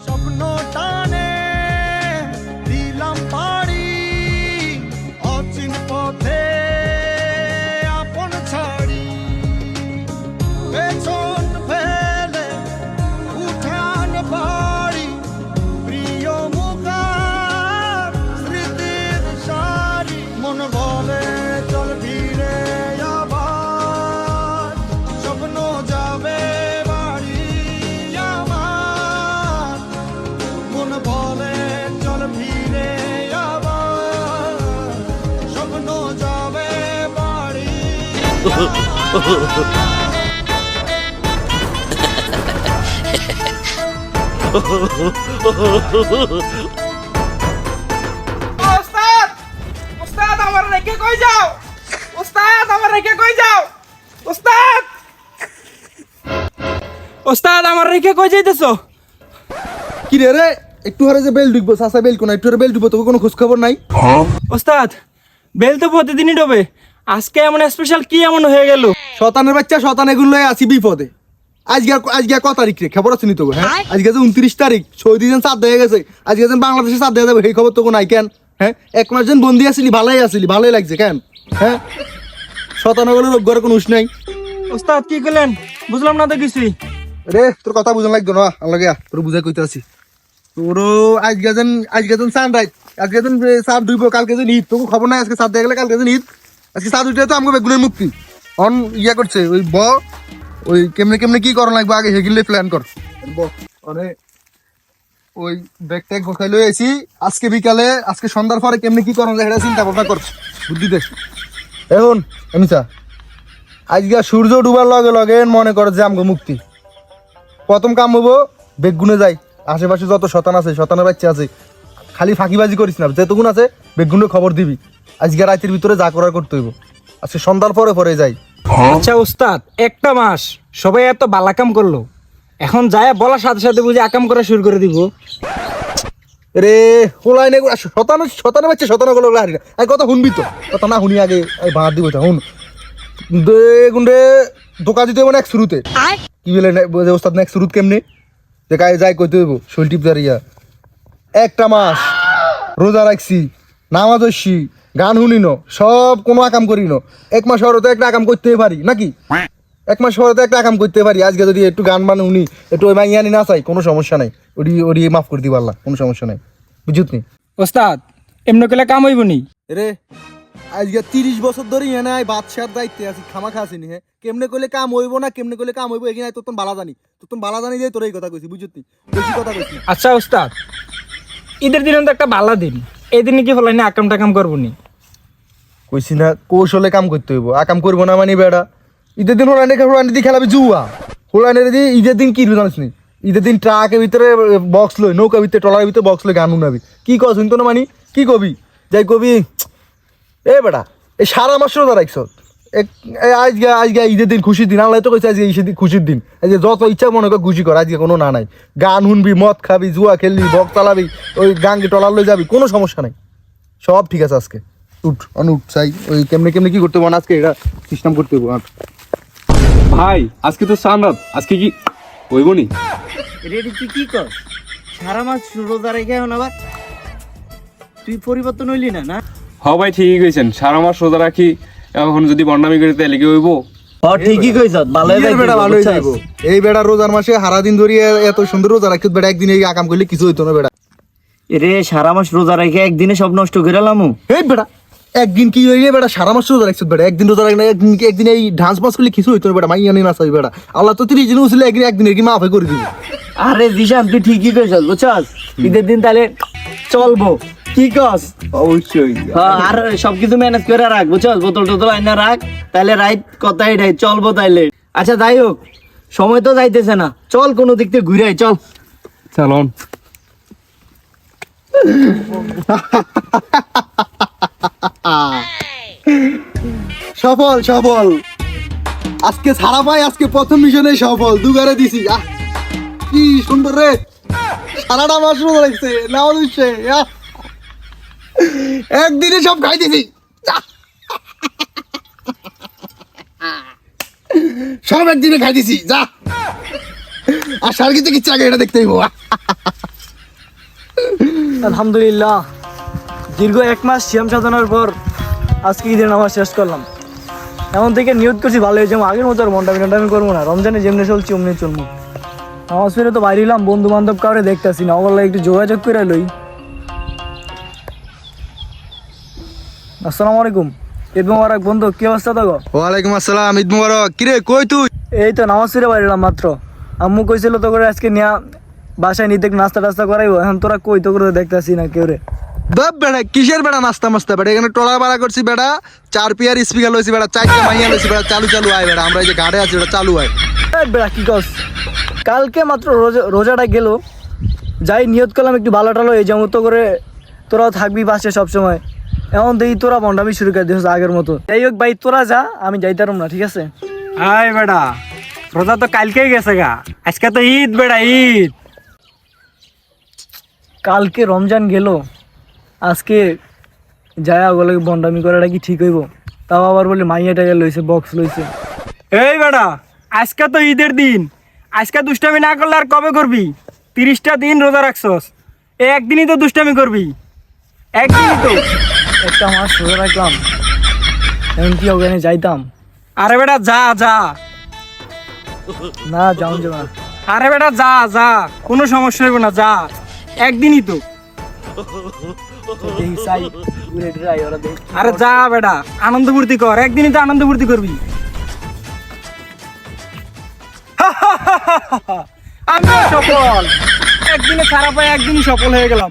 স্বপ্ন টানে দিলাম পাড়ি অচিন পথে আপন ছাড়ি পেছন ফেলে উঠান বাড়ি প্রিয় মুখার স্মৃতির সারি মন বলে চল ফিরে আবার স্বপ্ন যাবে বাড়ি আমার মন বলে চল ফিরে আবার স্বপ্ন যাবে বাড়ি ওস্তাদ ওস্তাদ আমার রেখে কই যাও ওস্তাদ আমার রেখে কই যাও ওস্তাদ ওস্তাদ আমার রেখে কই যাইতেছো কি রে রে একটু হারে যে বেল ঢুকবো সাসা বেল কোন একটু হারে বেল ঢুকবো তোকে কোনো খোঁজ খবর নাই? ওস্তাদ বেল তো প্রতিদিনই ডোবে আজকে এমন স্পেশাল কি এমন হয়ে গেল শতানের বাচ্চা শতান এগুলো আছি বিপদে। আজকে ক তারিখ রে খবর আছে নি তো? হ্যাঁ আজকে যে 29 তারিখ সৌদি দিন চাঁদ হয়ে গেছে, আজকে যেন বাংলাদেশে চাঁদ হয়ে যাবে সেই খবর তো নাই কেন? হ্যাঁ 1 মাস যেন বন্দি আসিলি ভালোই লাগছে কেন? হ্যাঁ শতানগুলো রোগের কোনো উস নাই। ওস্তাদ কি করলেন বুঝলাম না তো কিছুই। রে তোর কথা বুঝন লাগতো না আল্লাহ তোর বুঝাই কইতে আছি তোরও আজকে যেন চাঁদ রাত আজকে যেন চাঁদ ডুবো কালকে যেন ঈদ তোকে খবর নাই আজকে চাঁদ দিয়ে গেলে কালকে যেন ঈদ আজকে চাঁদ উঠে তো আমাকে বেগুনের মুক্তি অন ইয়া করছে ওই ওই কেমনে কি করা লাগবে আগে সেগুলো প্ল্যান কর মানে ওই ব্যাগ ট্যাগ গোছাই লই আইছি আজকে বিকালে আজকে সন্ধ্যার পরে কেমনে কি করা যায় সেটা চিন্তা ভাবনা কর বুদ্ধি দে এখন এমনিছা আজকে সূর্য ডুবার লগে লগে মনে কর যে আমগো মুক্তি প্রথম কাম হবো বেগুনে যাই আশেপাশে যত শতান আছে শতানের বাচ্চা আছে খালি ফাঁকিবাজি করিস না যেতগুণ আছে বেগুনে খবর দিবি আজকে রাতের ভিতরে যা করার করতে হইব আজকে সন্ধ্যার পরে যাই। আচ্ছা ওস্তাদ একটা মাস সবাই এত বালাকাম করলো এখন যায় বলার সাথে সাথে বুঝে আকাম করা শুরু করে দিব। রে হোলাই নেই শতানের বাচ্চা শতানা গুলো হারি না কথা শুনবি তো কথা না শুনি আগে ভাড়া দিব শুন গুন্ডে দোকা দিতে হবে না এক শুরুতে কি বলে ওস্তাদ না এক শুরুত কেমনি যে গায়ে যাই কইতে হইব শৈল টিপ দাঁড়িয়া একটা মাস রোজা রাখছি নামাজ হচ্ছি গান শুনিন সব কোনো আকাম করিন 1 মাস হরে তো একটা আকাম করতে পারি নাকি 1 মাস হরে তো একটা আকাম করতে পারি আজকে যদি একটু গান বান শুনি একটু ওই মাইয়ানি না চাই কোনো সমস্যা নাই ওডি মাফ করে দিবা আল্লাহ কোনো সমস্যা নাই বুঝুতনি ওস্তাদ এমনি করলে কাম হইব নি রে আজকে 30 বছর ধরে এনে বাদশার দায়িত্বে আছি খামা খাসিনি হ্যাঁ কেমনে করলে কাম হইব না কেমনে করলে কাম হইব এখানে তোর বালা জানি যে তোর এই কথা কইছি বুঝুতনি বেশি কথা কইছি। আচ্ছা ওস্তাদ ঈদের দিন তো একটা ভালো দিন এই দিনে কি হলাই না আকাম টাকাম করবো নি কইছি না কৌশলে কাম করতে হইব আকাম করবো না মানে বেড়া ঈদের দিন হোলানি দিয়ে খেলাবি জুয়া হোলানি দিয়ে ঈদের দিন কি জানিস নি ঈদের দিন ট্রাকের ভিতরে বক্স লই নৌকার ভিতরে ট্রলারের ভিতরে বক্স লই গান শুনাবি কি কস শুনতো না মানি কি কবি যাই কবি এ বেটা এই সারা মাস রোজা রাখছ আজকে ঈদের দিন খুশির দিন আল্লাহ তো কইছে আজকে ঈদের খুশির দিন আজকে যত ইচ্ছা মনে কর খুশি কর আজকে কোনো না নাই গান শুনবি মদ খাবি জুয়া খেলবি বক্স চালাবি ওই গাঙ্গে টলার লই যাবি কোনো সমস্যা নাই সব ঠিক আছে আজকে উঠ চাই ওই কেমনে কি করতে হবে আজকে এটা সিস্টেম করতে হবে ভাই আজকে তো সানরাত আজকে কি হইব নি রেডি তুই কি কর সারা মাস রোজা রেখে এখন আবার তুই পরিবর্তন হইলি না হ ভাই ঠিকই কইছেন সারা মাস রোজা রাখি এখন যদি বন্ডামি করে তাহলে কি হইব? ঠিকই কইছ ভালোই যাইব এই বেড়া রোজার মাসে সারা দিন ধরে এত সুন্দর রোজা রাখতে বেড়া একদিন এই আকাম করলে কিছু হইতো না বেড়া রে সারা মাস রোজা রেখে একদিনে সব নষ্ট করে লামু এই বেড়া একদিন কি হইলে বেড়া সারা মাস রোজা রাখছিস বেড়া একদিন রোজা রাখলে একদিন এই ডান্স বাস করলে কিছু হইতো না বেড়া মাইয়া নিয়ে নাচাবি বেড়া আল্লাহ তো 30 দিন উঠলে একদিন কি মাফ করে দিবি। আরে জিশান তুই ঠিকই কইছ বুঝছস ঈদের দিন তাহলে চলবো কি কস অবশ্যই আর সবকিছু ম্যানেজ করে রাখ বুঝছস বোতল টোতল আইনা রাখ তাহলে রাইট কথাই চলবো তাইলে। আচ্ছা যাই হোক সময় তো যাইতেছে না চল কোনো দিক থেকে ঘুরে আই চল চলন সফল আজকে ছাড়া পাই আজকে প্রথম মিশনে সফল দুগারে দিছি কি সুন্দর রে সারাটা মাস রোজা রাখছে না দিচ্ছে একদিনে সব খাই দিছি সব একদিনে খাই দিছি যা আর সার কিছু কিচ্ছু আগে এটা দেখতে হইব আলহামদুলিল্লাহ, দীর্ঘ 1 মাস সিয়াম সাধনার পর আজকে ঈদের নামাজ শেষ করলাম। এমন থেকে নিয়ত করছি ভালো হয়েছে, আগের মতো আর মন্ডামি করবো না। রমজানে যেমনি চলছি অমনি চলবো। নামাজ ফিরে তো বাইরে এলাম, বন্ধু বান্ধব কাউরে দেখতেছি না, ওগুলো একটু যোগাযোগ করে লই। আসসালামু আলাইকুম, ঈদ মোবারক বন্ধু, কি অবস্থা তো? ওয়ালাইকুম আসসালাম, ঈদ মুবারক। কিরে কই তুই? এই তো নামাজ ফিরে বাইরে এলাম মাত্র। আম্মু কইছিল তো করে আজকে নিয়া বাসায় নিতে নাস্তা টাস্তা করাইবো। এখন তোরা কই তো করে দেখতেছি না কেউ রে। বাপ বেড়া, কিসের বেড়া নাস্তা মাস্তা বেড়া? এখানে টলা বাড়া করছি বেড়া, 4 পিয়ার স্পিকার লইছি বেড়া, 4টা মাইয়া লইছি বেড়া, চালু আয় বেড়া। আমরা এই যে ঘাটে আছি বেড়া, চালু আয়। এই বেড়া কি কস? কালকে মাত্র রোজাটা গেল, যাই নিয়ত করলাম একটু ভালো টালো এই যেমন তো করে তোরাও থাকবি পাশে সবসময়। এমন দেখি তোরা বন্ডামি শুরু করে দিস আগের মতো। যাই হোক ভাই, তোরা যা, আমি যাইতারম না, ঠিক আছে? আয় বেটা, রোজা তো কালকেই গেছে গা, আজকে তো ঈদ বেটা, ঈদ। কালকে রমজান গেল, আজকে যায় ওগুলো বন্ডামি করাটা কি ঠিক হইব? তাও আবার বলে মাইয়া টাইয়া লইছে, বক্স লইছে। এই বেটা, আজকে তো ঈদের দিন, আজকে দুষ্টামি না করলে আর কবে করবি? 30টা দিন রোজা রাখছস, এই একদিনই তো দুষ্টামি করবি, একদিনই তো। একটা মাস সোজা রাখলাম, এখন কি ওখানে যাইতাম? আরে বেটা যা যা, না যাও যাবা। আরে বেটা যা যা, কোনো সমস্যা হইব না, যা, একদিনই তো। দেখি চাই ঘুরে টুরে আই, ওরা দেখি। আরে যা বেটা, আনন্দ ফুর্তি কর, একদিনই তো আনন্দ ফুর্তি করবি। আমি সফল, একদিনে খারাপ হয়, একদিনই সফল হয়ে গেলাম।